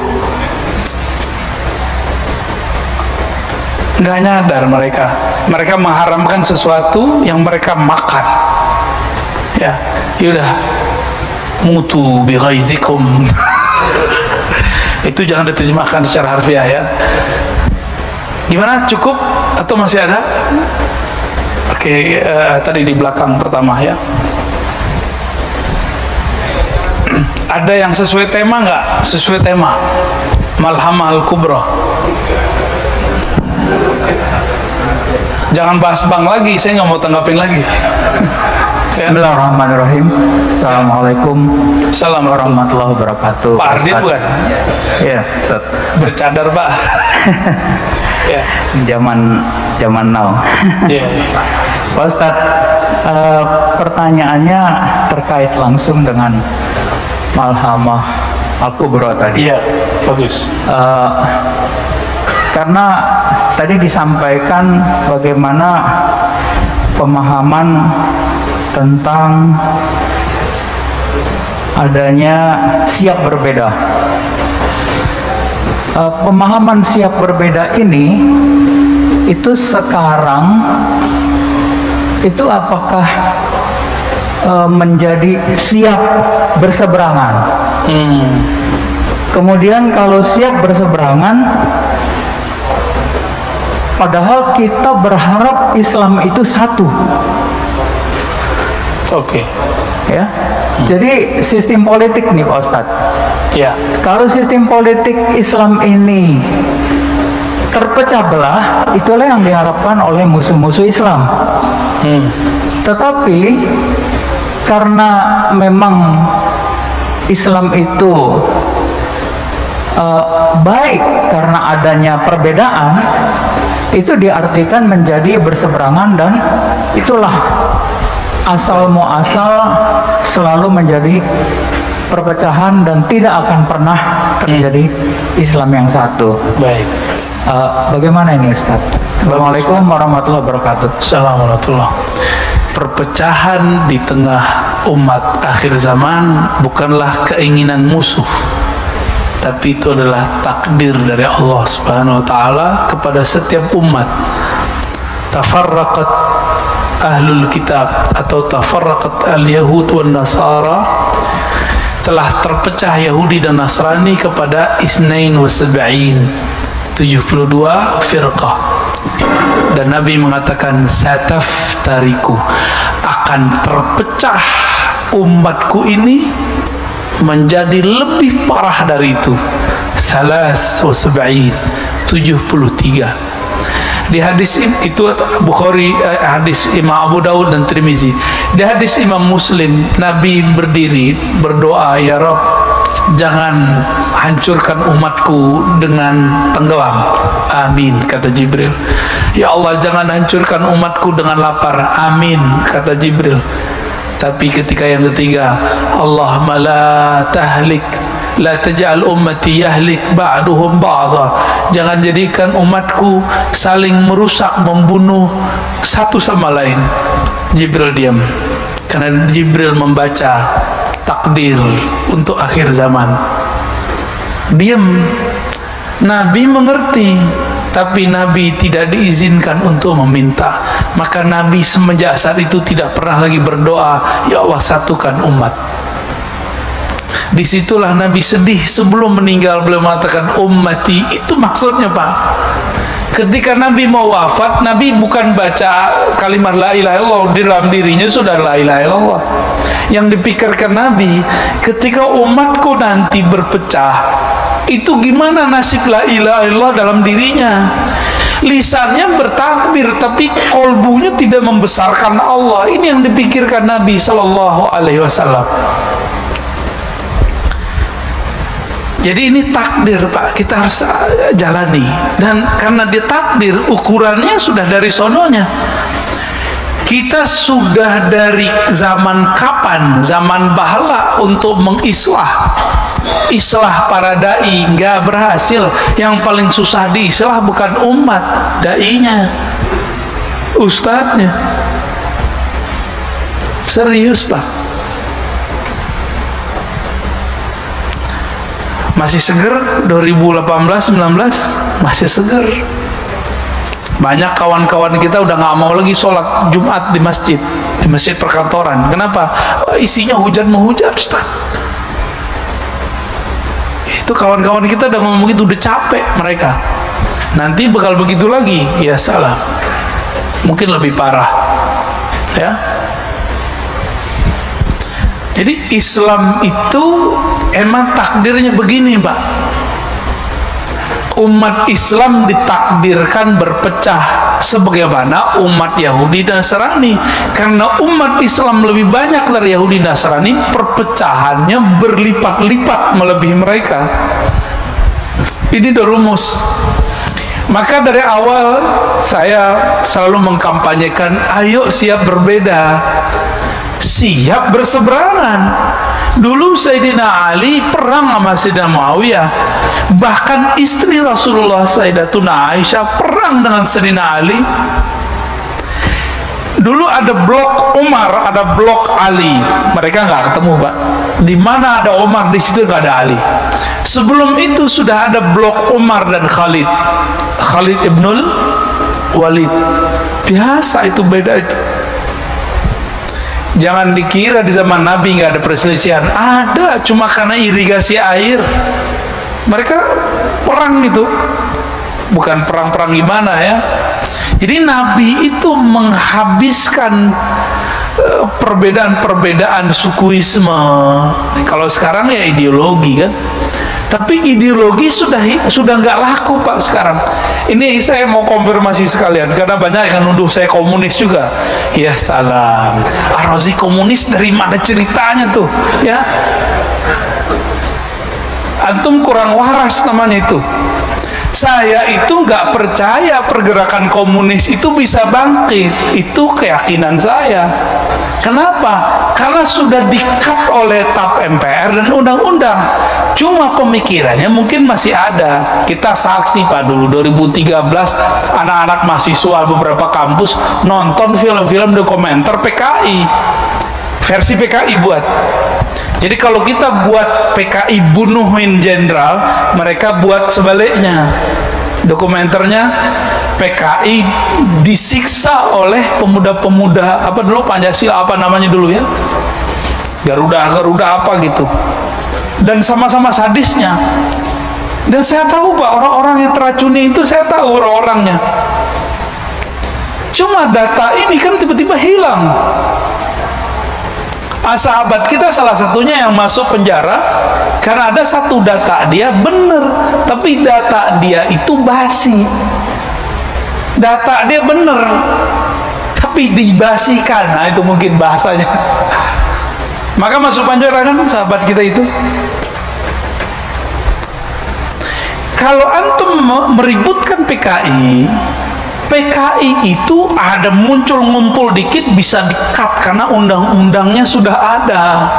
Nggak nyadar mereka mengharamkan sesuatu yang mereka makan. Ya, yaudah, mutu bi ghaizikum. Itu jangan diterjemahkan secara harfiah ya. Gimana, cukup atau masih ada? Oke, tadi di belakang pertama ya. Ada yang sesuai tema nggak? Sesuai tema Malhamah Al-Kubra. Jangan bahas bank lagi, saya nggak mau tanggapin lagi. Bismillahirrahmanirrahim. Assalamualaikum warahmatullahi wabarakatuh. Pak Ardit bukan? Iya, Ustaz. Bercadar Pak. Ya. Zaman now. Ya. Pak Ustaz, pertanyaannya terkait langsung dengan Malhamah Al-Kubra tadi. Iya, bagus. Karena tadi disampaikan bagaimana pemahaman tentang adanya siap berbeda. Pemahaman siap berbeda ini itu sekarang itu apakah menjadi siap berseberangan? Kemudian kalau siap berseberangan, padahal kita berharap Islam itu satu. Oke. Ya. Jadi sistem politik nih Pak Ustadz. Ya. Kalau sistem politik Islam ini terpecah belah, itulah yang diharapkan oleh musuh-musuh Islam. Tetapi karena memang Islam itu baik karena adanya perbedaan, itu diartikan menjadi berseberangan, dan itulah asal muasal selalu menjadi perpecahan dan tidak akan pernah terjadi Islam yang satu. Baik. Bagaimana ini Ustaz? Assalamualaikum warahmatullahi wabarakatuh. Assalamualaikum. Perpecahan di tengah umat akhir zaman bukanlah keinginan musuh, tapi itu adalah takdir dari Allah Subhanahu wa taala kepada setiap umat. Tafarraqat ahlul kitab atau tafarraqat al-yahud wan nasara telah terpecah Yahudi dan Nasrani kepada Isnain wa Sab'in, 72 firqah. Dan Nabi mengatakan sataftariku, akan terpecah umatku ini menjadi lebih parah dari itu, salas wa sab'in, 73. Di hadis itu Bukhari, hadis Imam Abu Daud dan Tirmizi. Di hadis Imam Muslim, Nabi berdiri berdoa, ya Rabb, jangan hancurkan umatku dengan tenggelam. Amin, kata Jibril. Ya Allah, jangan hancurkan umatku dengan lapar. Amin, kata Jibril. Tapi ketika yang ketiga, Allahumma la tahlik, la taj'al ummati yahlik ba'duhum ba'dha, jangan jadikan umatku saling merusak, membunuh satu sama lain. Jibril diam, karena Jibril membaca takdir untuk akhir zaman. Diam. Nabi mengerti, tapi Nabi tidak diizinkan untuk meminta. Maka Nabi semenjak saat itu tidak pernah lagi berdoa, ya Allah satukan umat. Disitulah Nabi sedih. Sebelum meninggal beliau mengatakan ummati. Itu maksudnya Pak, ketika Nabi mau wafat, Nabi bukan baca kalimat la ilaha illallah, di dalam dirinya sudah la ilaha illallah. Yang dipikirkan Nabi, ketika umatku nanti berpecah, itu gimana nasib la ilaha illallah dalam dirinya. Lisannya bertakbir, tapi kolbunya tidak membesarkan Allah. Ini yang dipikirkan Nabi Sallallahu Alaihi Wasallam. Jadi ini takdir Pak, kita harus jalani. Dan karena dia takdir, ukurannya sudah dari sononya. Kita sudah dari zaman kapan? Zaman bahala untuk mengislah. Islah para da'i nggak berhasil. Yang paling susah diislah bukan umat, da'inya, ustadznya. Serius Pak. Masih seger 2018-19, masih seger. Banyak kawan-kawan kita udah nggak mau lagi sholat Jumat di masjid perkantoran. Kenapa? Isinya hujan menghujat Ustaz. Itu kawan-kawan kita udah ngomong gitu, udah capek mereka. Nanti bakal begitu lagi, ya salah. Mungkin lebih parah, ya. Jadi Islam itu emang takdirnya begini Pak. Umat Islam ditakdirkan berpecah sebagaimana umat Yahudi dan Nasrani. Karena umat Islam lebih banyak dari Yahudi dan Nasrani, perpecahannya berlipat-lipat melebihi mereka. Ini udah rumus. Maka dari awal saya selalu mengkampanyekan, ayo siap berbeda, siap berseberangan. Dulu Sayyidina Ali perang sama Sayyidina Muawiyah. Bahkan istri Rasulullah Sayyidatuna Aisyah perang dengan Sayyidina Ali. Dulu ada blok Umar, ada blok Ali. Mereka nggak ketemu Pak. Di mana ada Umar, di situ nggak ada Ali. Sebelum itu sudah ada blok Umar dan Khalid. Khalid ibnul Walid. Biasa itu, beda itu. Jangan dikira di zaman Nabi nggak ada perselisihan. Ada, cuma karena irigasi air. Mereka perang gitu, bukan perang-perang gimana ya. Jadi Nabi itu menghabiskan perbedaan-perbedaan sukuisme. Kalau sekarang ya ideologi kan. Tapi ideologi sudah nggak laku Pak sekarang. Ini saya mau konfirmasi sekalian, karena banyak yang nuduh saya komunis juga. Ya salam, Ar-Razi komunis dari mana ceritanya tuh? Ya, antum kurang waras namanya itu. Saya itu nggak percaya pergerakan komunis itu bisa bangkit. Itu keyakinan saya. Kenapa? Karena sudah di-cut oleh TAP MPR dan undang-undang. Cuma pemikirannya mungkin masih ada. Kita saksi Pak, dulu 2013 anak-anak mahasiswa beberapa kampus nonton film-film dokumenter PKI. Versi PKI buat. Jadi kalau kita buat PKI bunuhin jenderal, mereka buat sebaliknya. Dokumenternya PKI disiksa oleh pemuda-pemuda apa dulu, Pancasila apa namanya dulu ya, Garuda apa gitu. dan sama-sama sadisnya. Dan saya tahu Pak, orang-orang yang teracuni itu saya tahu orang-orangnya. Cuma data ini kan tiba-tiba hilang. Sahabat kita salah satunya yang masuk penjara karena ada satu data dia bener, tapi data dia itu basi. Data dia bener, tapi dibasikan. Nah, itu mungkin bahasanya. Maka masuk penjara kan sahabat kita itu. Kalau antum meributkan PKI itu ada muncul ngumpul dikit bisa di-cut karena undang-undangnya sudah ada.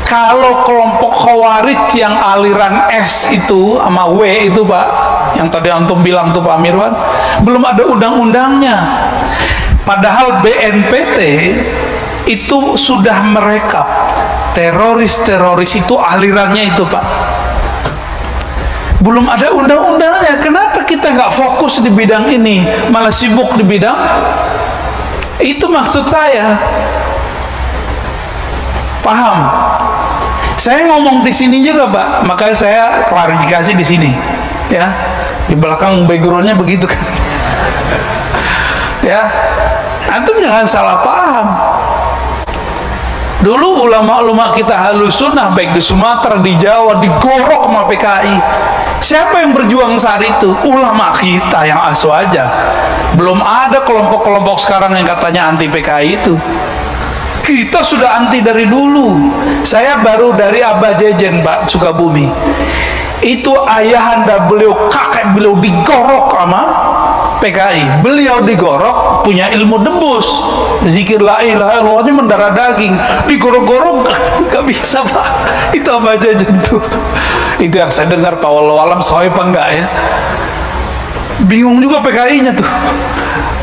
Kalau kelompok Khawarij yang aliran S itu sama W itu Pak, yang tadi antum bilang tuh Pak Mirwan, belum ada undang-undangnya. Padahal BNPT itu sudah merekap teroris-teroris itu alirannya itu Pak. Belum ada undang-undangnya. Kenapa kita nggak fokus di bidang ini, malah sibuk di bidang itu? Maksud saya, paham? Saya ngomong di sini juga Pak, makanya saya klarifikasi di sini, ya. Di belakang backgroundnya begitu kan, ya. Antum jangan salah paham. Dulu ulama-ulama kita Ahlus Sunnah baik di Sumatera, di Jawa, digorok sama PKI. Siapa yang berjuang saat itu? Ulama kita yang aswaja. Belum ada kelompok-kelompok sekarang yang katanya anti PKI itu. Kita sudah anti dari dulu. Saya baru dari Abah Jejen Pak, Sukabumi. Itu ayahanda beliau, kakek beliau digorok sama PKI. Beliau digorok, punya ilmu debus, zikir la ilaha illallahnya mendarah daging, digorok-gorok gak bisa Pak. Itu Abah Jejen tuh. Itu yang saya dengar Pak, wallahu alam sahih apa enggak ya. Bingung juga PKI-nya tuh.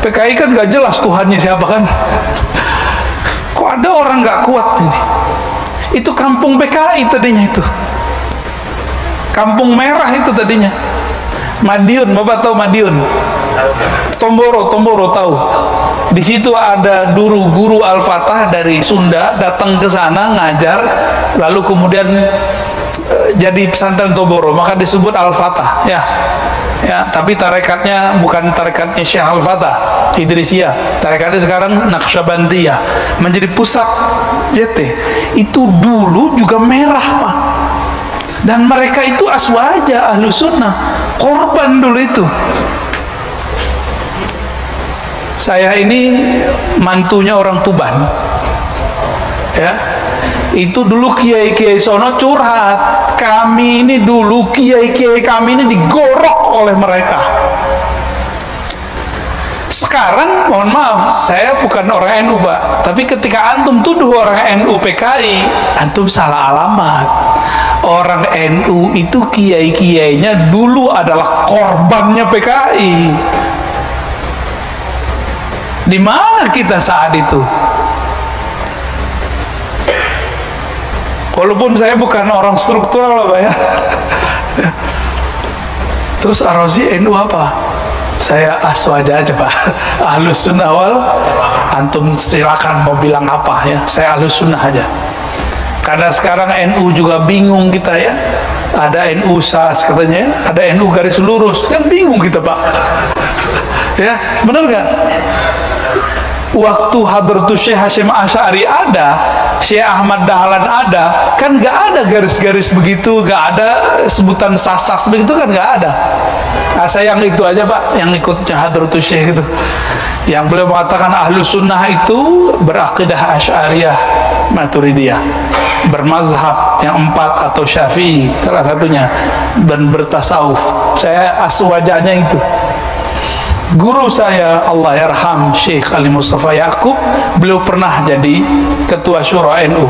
PKI kan gak jelas Tuhannya siapa kan. Kok ada orang gak kuat ini. Itu kampung PKI tadinya itu. Kampung Merah itu tadinya. Madiun, Bapak tahu Madiun? Tomboro tahu. Di situ ada dulu guru Al-Fatah dari Sunda datang ke sana ngajar, lalu kemudian jadi pesantren Tomboro, maka disebut Al-Fatah, ya. Ya, tapi tarekatnya bukan tarekatnya Syekh Al-Fatah Idrisiyah, tarekatnya sekarang Naqsyabandiyah, menjadi pusat JT. Itu dulu juga merah Pak. Dan mereka itu aswaja Ahlus Sunnah, korban dulu itu. Saya ini mantunya orang Tuban, ya. Itu dulu kiai-kiai sono curhat, kami ini dulu kiai-kiai kami ini digorok oleh mereka. Sekarang mohon maaf, saya bukan orang NU Pak, tapi ketika antum tuduh orang NU PKI, antum salah alamat. Orang NU itu kiai-kiainya dulu adalah korbannya PKI. Di mana kita saat itu? Walaupun saya bukan orang struktural Pak ya. Terus Ar-Razi NU apa? Saya aswaja aja Pak. Ahlus Sunnah wal. Antum silakan mau bilang apa ya. Saya Ahlus Sunnah aja. Karena sekarang NU juga bingung kita ya. Ada NU SAS katanya, ada NU garis lurus, kan bingung kita Pak. Ya, benar gak? Waktu Hadratus Syekh Hasyim Asy'ari ada, Syekh Ahmad Dahlan ada, kan gak ada garis-garis begitu, gak ada sebutan sas-sas begitu kan gak ada. Nah, saya yang itu aja Pak, yang ikut Hadratus Syekh itu. Yang beliau mengatakan Ahlus Sunnah itu berakidah Asy'ariyah Maturidiyah, bermazhab yang 4 atau Syafi'i salah satunya, dan bertasawuf. Saya aswajanya itu. Guru saya Allah yarham Syekh Ali Mustafa Yaqub, beliau pernah jadi ketua syura NU,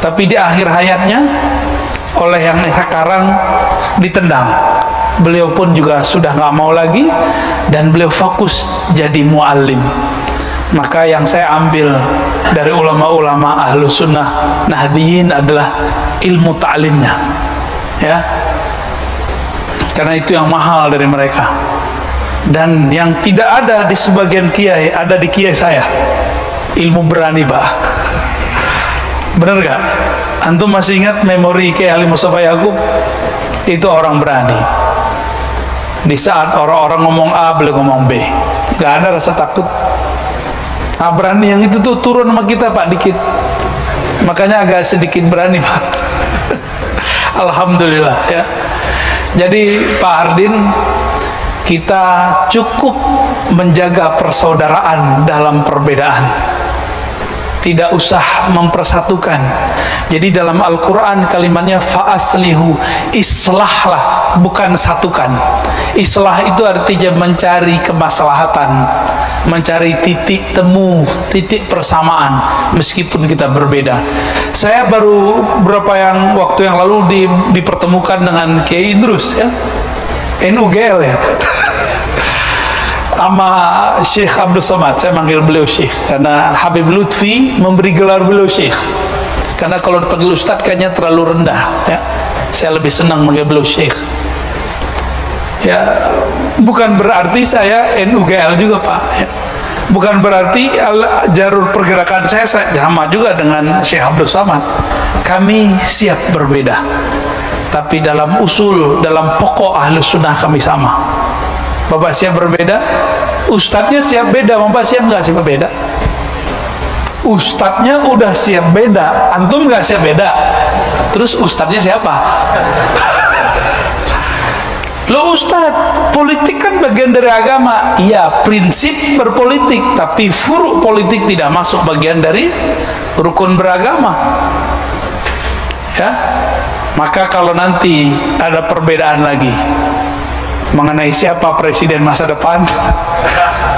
tapi di akhir hayatnya oleh yang sekarang ditendang. Beliau pun juga sudah nggak mau lagi, dan beliau fokus jadi muallim. Maka yang saya ambil dari ulama-ulama Ahlus Sunnah Nahdiyin adalah ilmu ta'limnya, ya, karena itu yang mahal dari mereka. Dan yang tidak ada di sebagian kiai, ada di kiai saya, ilmu berani Pak. Bener gak? Antum masih ingat memori Kiai Ali Mustafa Yaqub? Itu orang berani. Di saat orang-orang ngomong A, beliau ngomong B, nggak ada rasa takut. Nah, berani yang itu tuh turun sama kita Pak dikit, makanya agak sedikit berani Pak. Alhamdulillah ya. Jadi Pak Hardin, kita cukup menjaga persaudaraan dalam perbedaan, tidak usah mempersatukan. Jadi dalam Al-Quran kalimatnya fa'aslihu, islahlah, bukan satukan. Islah itu artinya mencari kemaslahatan, mencari titik temu, titik persamaan meskipun kita berbeda. Saya baru waktu yang lalu dipertemukan dengan Kiai Idrus ya, NUGL ya, sama Syekh Abdul Somad. Saya manggil beliau Syekh karena Habib Lutfi memberi gelar beliau Syekh, karena kalau dipanggil Ustadz kayaknya terlalu rendah ya. Saya lebih senang manggil beliau Syekh ya. Bukan berarti saya NUGL juga Pak ya. Bukan berarti jalur pergerakan saya sama juga dengan Syekh Abdul Somad. Kami siap berbeda, tapi dalam usul, dalam pokok Ahlus Sunnah kami sama. Bapak siap berbeda, ustadznya siap beda. Bapak siap nggak siap beda? Ustadznya udah siap beda, antum nggak siap beda, terus ustadznya siapa? Lo ustadz, politik kan bagian dari agama. Iya, prinsip berpolitik, tapi furu politik tidak masuk bagian dari rukun beragama ya. Maka kalau nanti ada perbedaan lagi mengenai siapa presiden masa depan,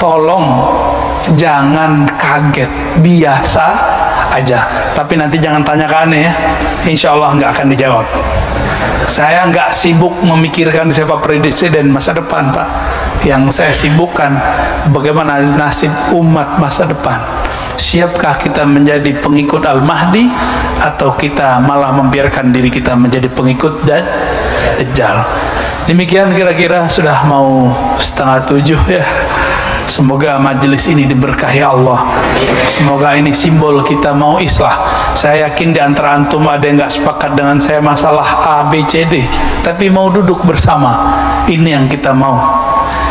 tolong jangan kaget, biasa aja. Tapi nanti jangan tanya ke aneh ya, insya Allah nggak akan dijawab. Saya nggak sibuk memikirkan siapa presiden masa depan Pak. Yang saya sibukkan bagaimana nasib umat masa depan. Siapkah kita menjadi pengikut Al-Mahdi, atau kita malah membiarkan diri kita menjadi pengikut Dajjal? Demikian kira-kira, sudah mau 6:30 ya. Semoga majelis ini diberkahi Allah. Semoga ini simbol kita mau islah. Saya yakin di antara antum ada yang nggak sepakat dengan saya masalah A, B, C, D, tapi mau duduk bersama. Ini yang kita mau.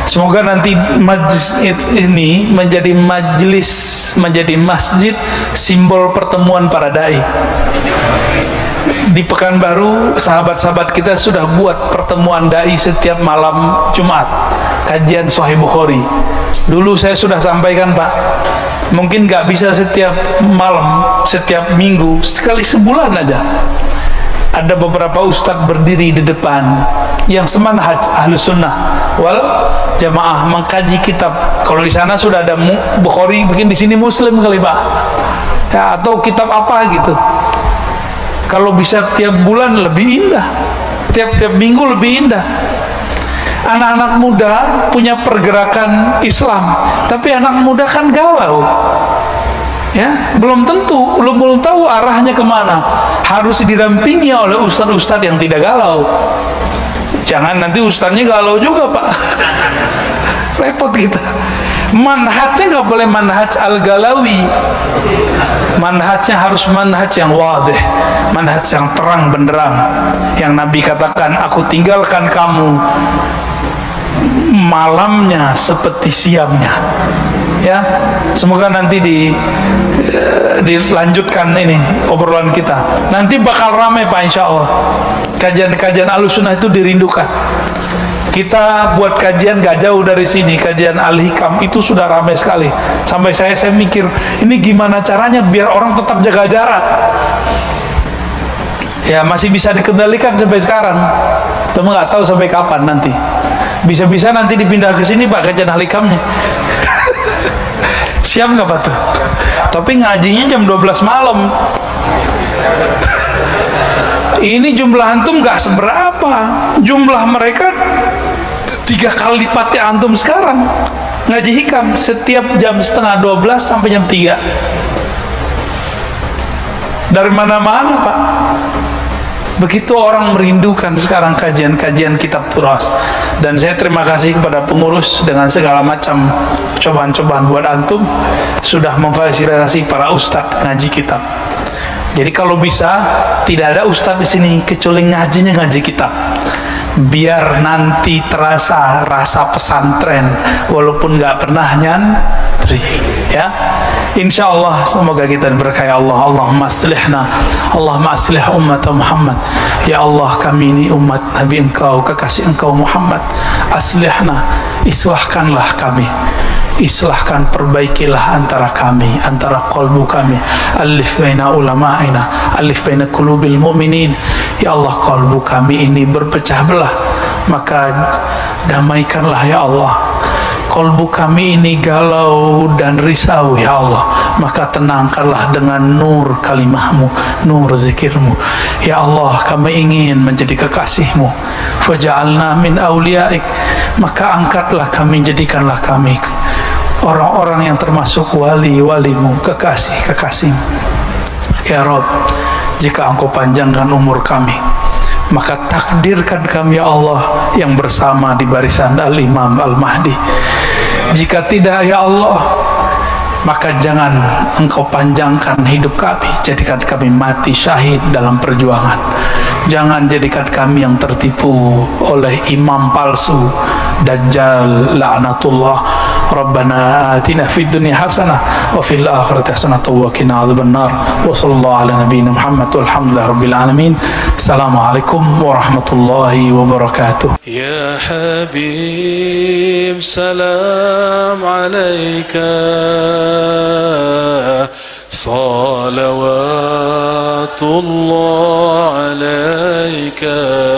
Semoga nanti majelis ini menjadi majelis, menjadi masjid, simbol pertemuan para dai. Di Pekanbaru, sahabat-sahabat kita sudah buat pertemuan dai setiap malam Jumat, kajian Sahih Bukhari. Dulu saya sudah sampaikan Pak, mungkin nggak bisa setiap malam, setiap minggu, sekali sebulan aja. Ada beberapa ustadz berdiri di depan yang semanhaj Ahlus Sunnah wal Jamaah mengkaji kitab. Kalau di sana sudah ada Bukhari, mungkin di sini Muslim kali Pak ya, atau kitab apa gitu. Kalau bisa tiap bulan lebih indah, tiap minggu lebih indah. Anak-anak muda punya pergerakan Islam, tapi anak muda kan galau ya, belum tentu, belum tahu arahnya kemana. Harus didampingi oleh ustadz-ustadz yang tidak galau. Jangan nanti ustadznya galau juga Pak, repot kita. Manhajnya nggak boleh manhaj al-galawi, manhajnya harus manhaj yang wadih, manhaj yang terang benderang, yang Nabi katakan, aku tinggalkan kamu malamnya seperti siangnya ya. Semoga nanti dilanjutkan ini obrolan kita. Nanti bakal ramai Pak, insya Allah. Kajian-kajian Ahlus Sunnah itu dirindukan. Kita buat kajian gak jauh dari sini, kajian Al-Hikam itu sudah ramai sekali. Sampai saya mikir, ini gimana caranya biar orang tetap jaga jarak. Ya masih bisa dikendalikan sampai sekarang. Cuma nggak tahu sampai kapan nanti. Bisa-bisa nanti dipindah ke sini Pak, kajian Al-Hikamnya. Siap nggak Pak tuh? Tapi ngajinya jam 12 malam. Ini jumlah antum nggak seberapa, jumlah mereka 3 kali lipatnya antum sekarang ngaji hikam, setiap jam 11:30 sampai jam 3. Dari mana-mana Pak. Begitu orang merindukan sekarang kajian-kajian kitab turas. Dan saya terima kasih kepada pengurus dengan segala macam cobaan-cobaan buat antum sudah memfasilitasi para ustadz ngaji kitab. Jadi kalau bisa tidak ada ustaz di sini kecuali ngajinya ngaji kitab. Biar nanti terasa rasa pesantren walaupun nggak pernah nyantri, ya. Insya Allah semoga kita diberkahi Allah. Allahumma aslihna, Allahumma aslih umat Muhammad. Ya Allah, kami ini umat Nabi Engkau, kekasih Engkau Muhammad. Aslihna, islahkanlah kami, islahkan, perbaikilah antara kami, antara qalbu kami. Alif baina ulama'ina, alif baina qulubil mu'minin. Ya Allah, qalbu kami ini berpecah belah, maka damaikanlah ya Allah. Qalbu kami ini galau dan risau ya Allah, maka tenangkanlah dengan nur kalimahmu, nur zikirmu. Ya Allah, kami ingin menjadi kekasihmu. Faja'alna min awliyaik, maka angkatlah kami, jadikanlah kami orang-orang yang termasuk wali-walimu, kekasih-kekasihmu. Ya Rabb, jika Engkau panjangkan umur kami, maka takdirkan kami ya Allah yang bersama di barisan Al-Imam Al-Mahdi. Jika tidak ya Allah, maka jangan Engkau panjangkan hidup kami, jadikan kami mati syahid dalam perjuangan. Jangan jadikan kami yang tertipu oleh imam palsu, Dajjal la'natullah. Rabbana atina fid dunya hasanah wa fil akhirati hasanah wa qina adzabannar. Wa sallallahu ala nabiyyina Muhammad walhamdulillahi rabbil alamin. Assalamualaikum warahmatullahi wabarakatuh. Ya Habib, salam alayka, salawatullah alayka.